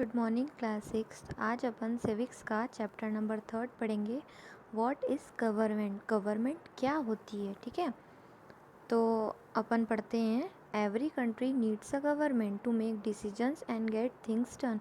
Good morning class 6। आज अपन civics का chapter number 3 पढ़ेंगे। What is government. गवर्नमेंट क्या होती है, ठीक है। तो अपन पढ़ते हैं, every country needs a government to make decisions and get things done.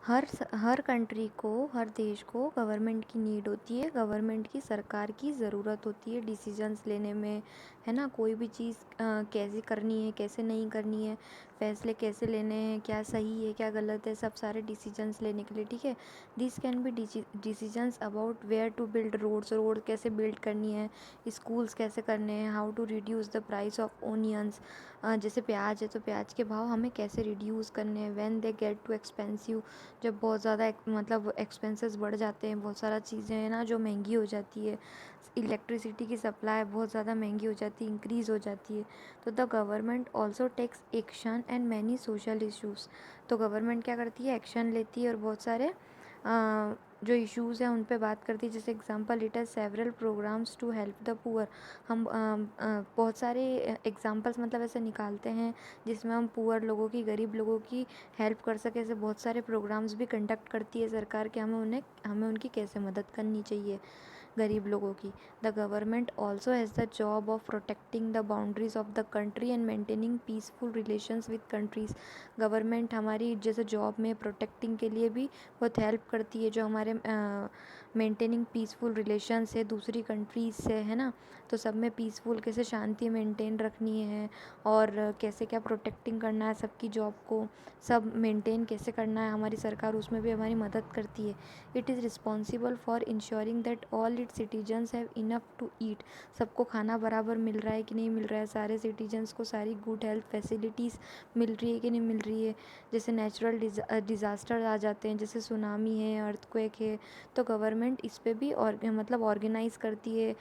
हर कंट्री को, हर देश को गवर्नमेंट की नीड होती है, गवर्नमेंट की, सरकार की ज़रूरत होती है डिसीजंस लेने में, है ना। कोई भी चीज़ कैसे करनी है, कैसे नहीं करनी है, फैसले कैसे लेने हैं, क्या सही है क्या गलत है, सब सारे डिसीजंस लेने के लिए, ठीक है। This can be decisions about where to build roads, road कैसे बिल्ड करनी है, स्कूल्स कैसे करने हैं, how to reduce the price of onions, जैसे प्याज है तो प्याज के भाव हमें कैसे रिड्यूस करने हैं, when they get too expensive, जब बहुत ज़्यादा मतलब एक्सपेंसेस बढ़ जाते हैं, बहुत सारा चीज़ें हैं ना जो महंगी हो जाती है, इलेक्ट्रिसिटी की सप्लाई बहुत ज़्यादा महंगी हो जाती है, इंक्रीज़ हो जाती है, तो the government also takes action and many social issues. तो गवर्नमेंट क्या करती है, एक्शन लेती है और बहुत सारे जो इश्यूज़ हैं उन पे बात करती है। जैसे example, it has several programmes to help the poor. हम बहुत सारे एग्जांपल्स मतलब ऐसे निकालते हैं जिसमें हम पुअर लोगों की, गरीब लोगों की हेल्प कर सके। ऐसे बहुत सारे प्रोग्राम्स भी कंडक्ट करती है सरकार कि हमें उनकी कैसे मदद करनी चाहिए, गरीब लोगों की। The government also has the job of protecting the boundaries of the country and maintaining peaceful relations with countries. Government हमारी जैसे जॉब में प्रोटेक्टिंग के लिए भी बहुत हेल्प करती है, जो हमारे मेंटेनिंग पीसफुल रिलेशंस है दूसरी कंट्रीज़ से, है ना। तो सब में पीसफुल कैसे शांति मेंटेन रखनी है और कैसे क्या प्रोटेक्टिंग करना है सबकी जॉब को, सब मेंटेन कैसे करना है, हमारी सरकार उसमें भी हमारी मदद करती है। It is responsible for ensuring that all its citizens have enough to eat. सबको खाना बराबर मिल रहा है कि नहीं मिल रहा है, सारे सिटीजन्स को सारी गुड हेल्थ फैसिलिटीज़ मिल रही है कि नहीं मिल रही है। जैसे नेचुरल डिज़ास्टर आ जाते हैं, जैसे सुनामी है, अर्थक्वेक है, तो गवर्नमेंट इस पे भी मतलब ऑर्गेनाइज़ करती है,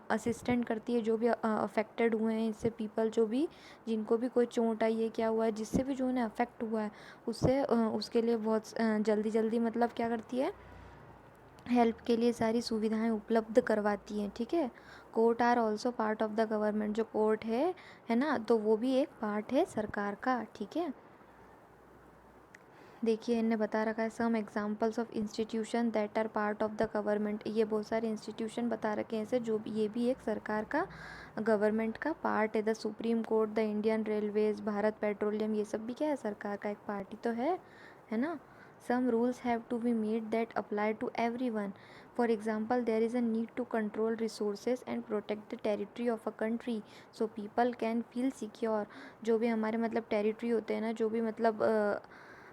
असिस्टेंट करती है जो भी अफेक्टेड हुए हैं इससे पीपल, जो भी जिनको भी कोई चोट आई है, क्या हुआ है, जिससे भी जो उन्हें अफेक्ट हुआ है उससे उसके लिए बहुत जल्दी जल्दी मतलब क्या करती है, हेल्प के लिए सारी सुविधाएं उपलब्ध करवाती हैं, ठीक है। Court are also part of the government. जो कोर्ट है ना, तो वो भी एक पार्ट है सरकार का, ठीक है। देखिए इनने बता रखा है some examples of institution that are part of the government. ये बहुत सारे इंस्टीट्यूशन बता रखे हैं ऐसे जो भी, ये भी एक सरकार का, गवर्नमेंट का पार्ट है। The supreme court, the Indian railways, Bharat petroleum, ये सब भी क्या है, सरकार का एक पार्ट ही तो है ना। Some rules have to be made that apply to everyone. For example, there is a need to control resources and protect the territory of a country so people can feel secure. जो भी हमारे मतलब territory होते हैं ना, जो भी मतलब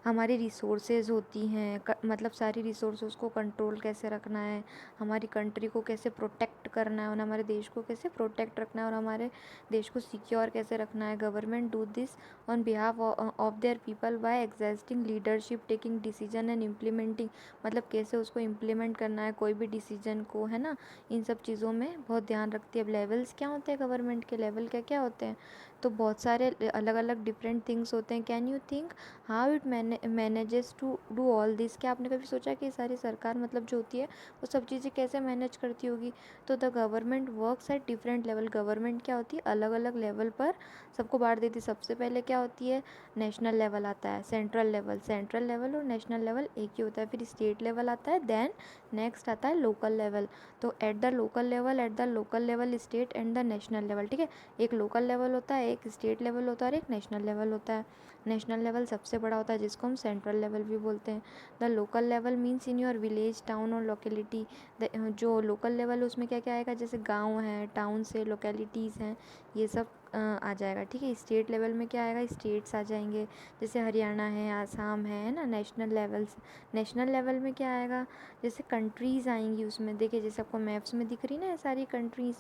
हमारी रिसोर्सेज होती हैं, मतलब सारी रिसोर्सेज को कंट्रोल कैसे रखना है, हमारी कंट्री को कैसे प्रोटेक्ट करना है और हमारे देश को कैसे प्रोटेक्ट रखना है और हमारे देश को सिक्योर कैसे रखना है। Government do this on behalf of their people by existing leadership, taking decision and implementing, मतलब कैसे उसको इम्प्लीमेंट करना है कोई भी डिसीजन को, है ना। इन सब चीज़ों में बहुत ध्यान रखती है। अब लेवल्स क्या होते हैं, गवर्नमेंट के लेवल क्या क्या होते हैं, तो बहुत सारे अलग अलग डिफरेंट थिंग्स होते हैं। Can you think how it manages to do all this. क्या आपने कभी सोचा कि सारी सरकार मतलब जो होती है वो सब चीज़ें कैसे मैनेज करती होगी। तो the government works at different level. Government क्या होती है, अलग अलग लेवल पर सबको बांट देती है। सबसे पहले क्या होती है, नेशनल लेवल आता है, सेंट्रल लेवल और नेशनल लेवल एक ही होता है, फिर स्टेट लेवल आता है, देन नेक्स्ट आता है लोकल लेवल। तो at the local level state and the national level, ठीक है। एक लोकल लेवल होता है, एक स्टेट लेवल होता है और एक नेशनल लेवल होता है। नेशनल लेवल सबसे बड़ा होता है जिसको हम सेंट्रल लेवल भी बोलते हैं। The local level means in your village, town और लोकेलिटी। जो लोकल लेवल है उसमें क्या क्या आएगा, जैसे गांव है, टाउन से लोकेलिटीज़ हैं, ये सब आ जाएगा, ठीक है। स्टेट लेवल में क्या आएगा, स्टेट्स आ जाएंगे, जैसे हरियाणा है, आसाम है ना। नेशनल लेवल में क्या आएगा, जैसे कंट्रीज़ आएंगी उसमें, देखिए जैसे आपको मैप्स में दिख रही ना ये सारी कंट्रीज़,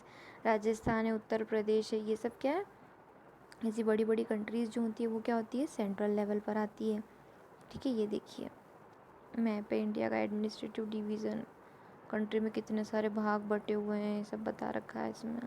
राजस्थान है, उत्तर प्रदेश है, ये सब क्या है, ऐसी बड़ी बड़ी कंट्रीज़ जो होती है वो क्या होती है, सेंट्रल लेवल पर आती है, ठीक है। ये देखिए मैप है इंडिया का, एडमिनिस्ट्रेटिव डिवीज़न, कंट्री में कितने सारे भाग बटे हुए हैं, सब बता रखा है इसमें।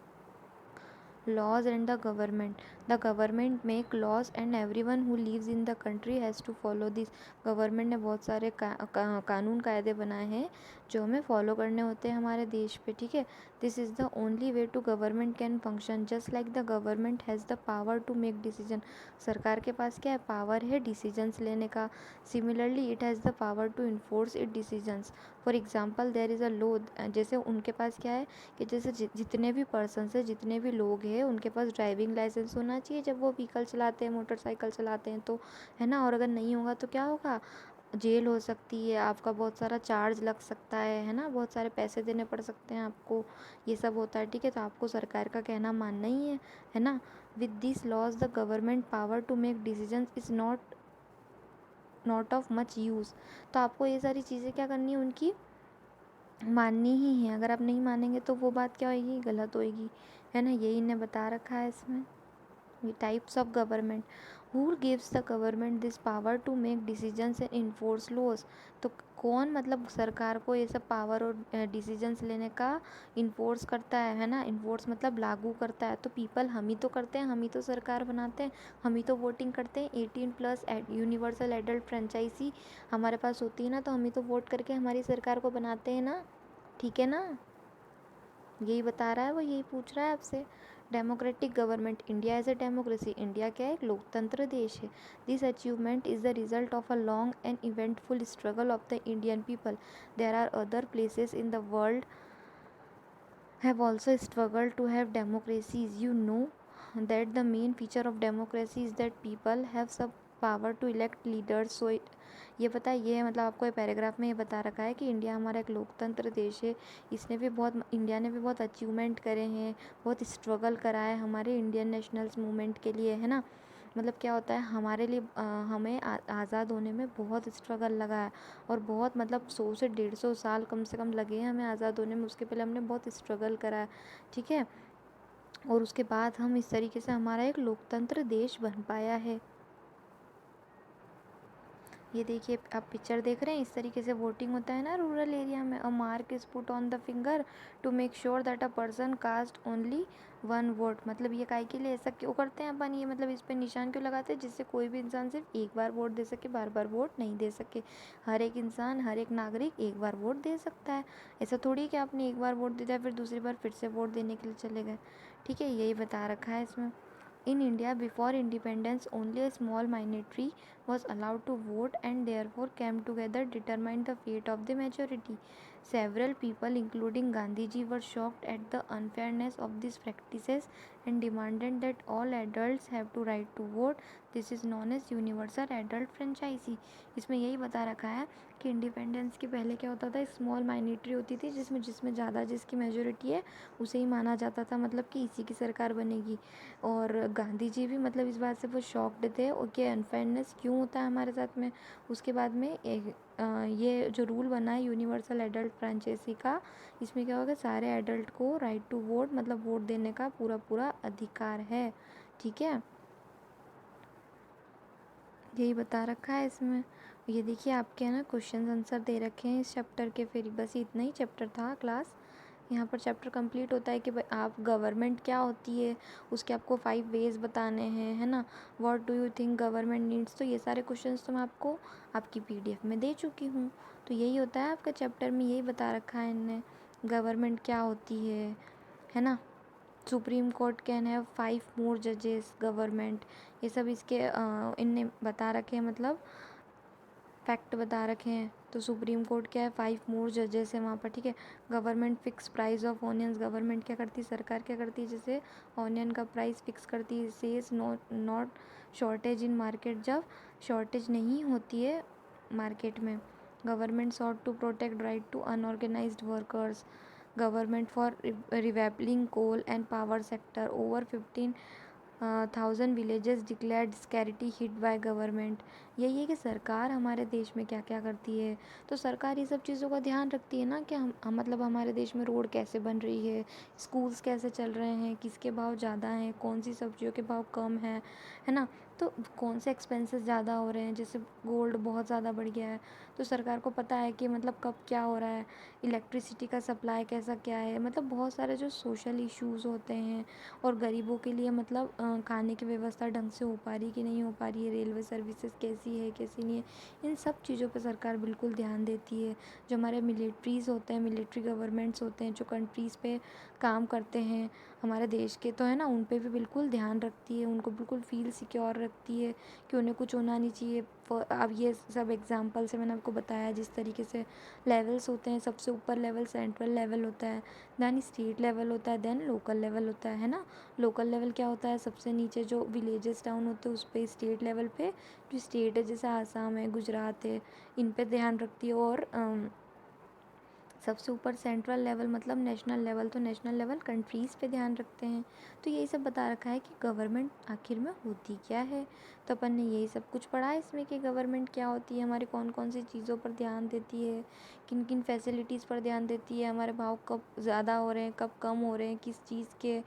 laws and the government make laws and everyone who lives in the country has to follow this। Government ने बहुत सारे कानून कायदे बनाए हैं जो हमें फॉलो करने होते हैं हमारे देश पे, ठीक है। This is the only way to government can function just like the government has the power to make decision. सरकार के पास क्या है, पावर है डिसीजंस लेने का। Similarly it has the power to enforce it decisions. For example there is a law, जैसे उनके पास क्या है कि जैसे जितने भी पर्सन है, जितने भी लोग हैं, उनके पास ड्राइविंग लाइसेंस होना चाहिए जब वो व्हीकल चलाते हैं, मोटरसाइकिल चलाते हैं तो, है ना। और अगर नहीं होगा तो क्या होगा, जेल हो सकती है, आपका बहुत सारा चार्ज लग सकता है ना, बहुत सारे पैसे देने पड़ सकते हैं आपको, ये सब होता है, ठीक है। तो आपको सरकार का कहना मानना ही है ना। With this laws the government power to make decision is not of much use. तो आपको ये सारी चीज़ें क्या करनी है, उनकी माननी ही है। अगर आप नहीं मानेंगे तो वो बात क्या होगी, गलत होएगी, है ना। यही इन्हें बता रखा है इसमें। Types of government, who gives the government this power to make decisions and enforce laws. तो कौन मतलब सरकार को ये सब पावर और डिसीजंस लेने का इन्फोर्स करता है ना। इन्फोर्स मतलब लागू करता है। तो पीपल हम ही तो करते हैं, हम ही तो सरकार बनाते हैं, हम ही तो वोटिंग करते हैं। 18+ यूनिवर्सल एडल्ट फ्रेंचाइजी हमारे पास होती है ना, तो हम ही तो वोट करके हमारी सरकार को बनाते हैं ना, ठीक है ना। यही बता रहा है वो, यही पूछ रहा है आपसे। Democratic government, India as a democracy, India क्या है, एक लोकतंत्र देश है। This achievement is the result of a long and eventful struggle of the Indian people. There are other places in the world have also struggled to have democracies. You know that the main feature of democracy is that people have some power to elect leaders. So ये पता है, ये मतलब आपको ये paragraph में ये बता रखा है कि इंडिया हमारा एक लोकतंत्र देश है। इसने भी बहुत, इंडिया ने भी बहुत अचीवमेंट करे हैं, बहुत स्ट्रगल करा है हमारे इंडियन नेशनल्स मूवमेंट के लिए, है ना। मतलब क्या होता है हमारे लिए, हमें आज़ाद होने में बहुत स्ट्रगल लगा है, और बहुत मतलब 100 से 150 साल कम से कम लगे हैं हमें आज़ाद होने में। उसके पहले हमने बहुत स्ट्रगल करा है, ठीक है। और उसके बाद हम इस तरीके से हमारा एक लोकतंत्र देश बन पाया है। ये देखिए आप पिक्चर देख रहे हैं, इस तरीके से वोटिंग होता है ना रूरल एरिया में। A mark is put on the finger to make sure that a person cast only one vote. मतलब ये काहे के लिए ऐसा क्यों करते हैं अपन, ये मतलब इस पे निशान क्यों लगाते हैं, जिससे कोई भी इंसान सिर्फ एक बार वोट दे सके, बार बार वोट नहीं दे सके। हर एक इंसान, हर एक नागरिक एक बार वोट दे सकता है। ऐसा थोड़ी कि आपने एक बार वोट दे दिया फिर दूसरी बार फिर से वोट देने के लिए चले गए, ठीक है। यही बता रखा है इसमें। In India, before independence, only a small minority was allowed to vote and therefore came together determined the fate of the majority. Several people, including Gandhiji, were shocked at the unfairness of these practices and demanded that all adults have to right to vote. This is known as universal adult franchisee. इसमें यही बता रखा है कि independence के पहले क्या होता था, स्मॉल माइनॉरिटी होती थी जिसमें जिसमें ज़्यादा जिसकी मेजोरिटी है उसे ही माना जाता था, मतलब कि इसी की सरकार बनेगी। और गांधी जी भी मतलब इस बात से वो शॉक्ड थे और कि अनफेयरनेस क्यों होता है हमारे साथ में। उसके बाद में ये जो रूल बना है यूनिवर्सल एडल्ट फ्रेंचाइजी का, इसमें क्या होगा, सारे एडल्ट को राइट टू वोट मतलब वोट देने का पूरा पूरा अधिकार है, ठीक है। यही बता रखा है इसमें। ये देखिए आपके है ना क्वेश्चन आंसर दे रखे हैं इस चैप्टर के। फिर बस इतना ही चैप्टर था क्लास, यहाँ पर चैप्टर कंप्लीट होता है कि भाई आप गवर्नमेंट क्या होती है, उसके आपको 5 वेज बताने हैं, है ना। What do you think government needs. तो ये सारे क्वेश्चंस तो मैं आपको आपकी पीडीएफ में दे चुकी हूँ। तो यही होता है आपका चैप्टर में, यही बता रखा है इनने, गवर्नमेंट क्या होती है ना। सुप्रीम कोर्ट कैन हैव 5 मोर जजेस, गवर्नमेंट, ये सब इसके इनने बता रखे हैं, मतलब फैक्ट बता रखे हैं। तो सुप्रीम कोर्ट क्या है, 5 मोर जजेस है वहाँ पर, ठीक है। Government fix price of onions, government क्या करती है, सरकार क्या करती है, जैसे ऑनियन का प्राइस फिक्स करती है। Says not shortage in market, जब शॉर्टेज नहीं होती है मार्केट में। Government sought to protect right to unorganised workers. Government for revamping coal and power sector. Over 15,000 villages declared scarcity hit by government. यही है कि सरकार हमारे देश में क्या क्या करती है। तो सरकार ये सब चीज़ों का ध्यान रखती है ना कि हम मतलब हमारे देश में रोड कैसे बन रही है, स्कूल्स कैसे चल रहे हैं, किसके भाव ज़्यादा हैं, कौन सी सब्जियों के भाव कम है ना। तो कौन से एक्सपेंसेस ज़्यादा हो रहे हैं, जैसे गोल्ड बहुत ज़्यादा बढ़ गया है, तो सरकार को पता है कि मतलब कब क्या हो रहा है, इलेक्ट्रिसिटी का सप्लाई कैसा क्या है, मतलब बहुत सारे जो सोशल इश्यूज़ होते हैं, और गरीबों के लिए मतलब खाने की व्यवस्था ढंग से हो पा रही कि नहीं हो पा रही है, रेलवे सर्विसेज कैसी है कैसी नहीं है, इन सब चीज़ों पर सरकार बिल्कुल ध्यान देती है। जो हमारे मिलिट्रीज़ होते हैं, मिलिट्री गवर्नमेंट्स होते हैं, जो कंट्रीज़ पे काम करते हैं हमारे देश के, तो है ना, उन पे भी बिल्कुल ध्यान रखती है, उनको बिल्कुल फील सिक्योर रखती है कि उन्हें कुछ होना नहीं चाहिए। अब ये सब एग्जांपल से मैंने आपको बताया जिस तरीके से लेवल्स होते हैं, सबसे ऊपर लेवल सेंट्रल लेवल होता है, देन स्टेट लेवल होता है, देन लोकल लेवल होता है ना। लोकल लेवल क्या होता है, सबसे नीचे जो विलेजेस टाउन होते हैं उस पर स्टेट लेवल पे, जो स्टेट है जैसे आसाम है, गुजरात है, इन पे ध्यान रखती है। और सबसे ऊपर सेंट्रल लेवल मतलब नेशनल लेवल, तो नेशनल लेवल कंट्रीज़ पे ध्यान रखते हैं। तो यही सब बता रखा है कि गवर्नमेंट आखिर में होती क्या है। तो अपन ने यही सब कुछ पढ़ा है इसमें कि गवर्नमेंट क्या होती है, हमारी कौन कौन सी चीज़ों पर ध्यान देती है, किन किन फैसिलिटीज़ पर ध्यान देती है, हमारे भाव कब ज़्यादा हो रहे हैं कब कम हो रहे हैं, किस चीज़ के,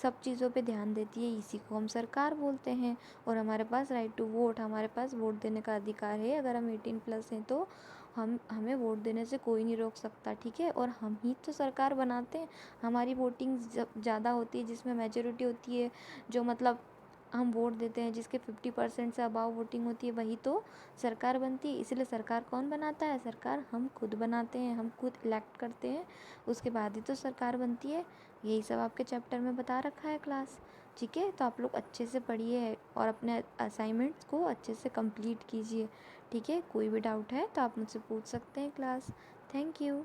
सब चीज़ों पर ध्यान देती है। इसी को हम सरकार बोलते हैं। और हमारे पास राइट टू वोट, हमारे पास वोट देने का अधिकार है। अगर हम 18+ हैं तो हमें वोट देने से कोई नहीं रोक सकता, ठीक है। और हम ही तो सरकार बनाते हैं। हमारी वोटिंग ज़्यादा होती है, जिसमें मेजोरिटी होती है, जो मतलब हम वोट देते हैं, जिसके 50% से अबाव वोटिंग होती है, वही तो सरकार बनती है। इसलिए सरकार कौन बनाता है, सरकार हम खुद बनाते हैं, हम खुद इलेक्ट करते हैं, उसके बाद ही तो सरकार बनती है। यही सब आपके चैप्टर में बता रखा है क्लास, ठीक है। तो आप लोग अच्छे से पढ़िए और अपने असाइनमेंट्स को अच्छे से कंप्लीट कीजिए, ठीक है। कोई भी डाउट है तो आप मुझसे पूछ सकते हैं क्लास। Thank you.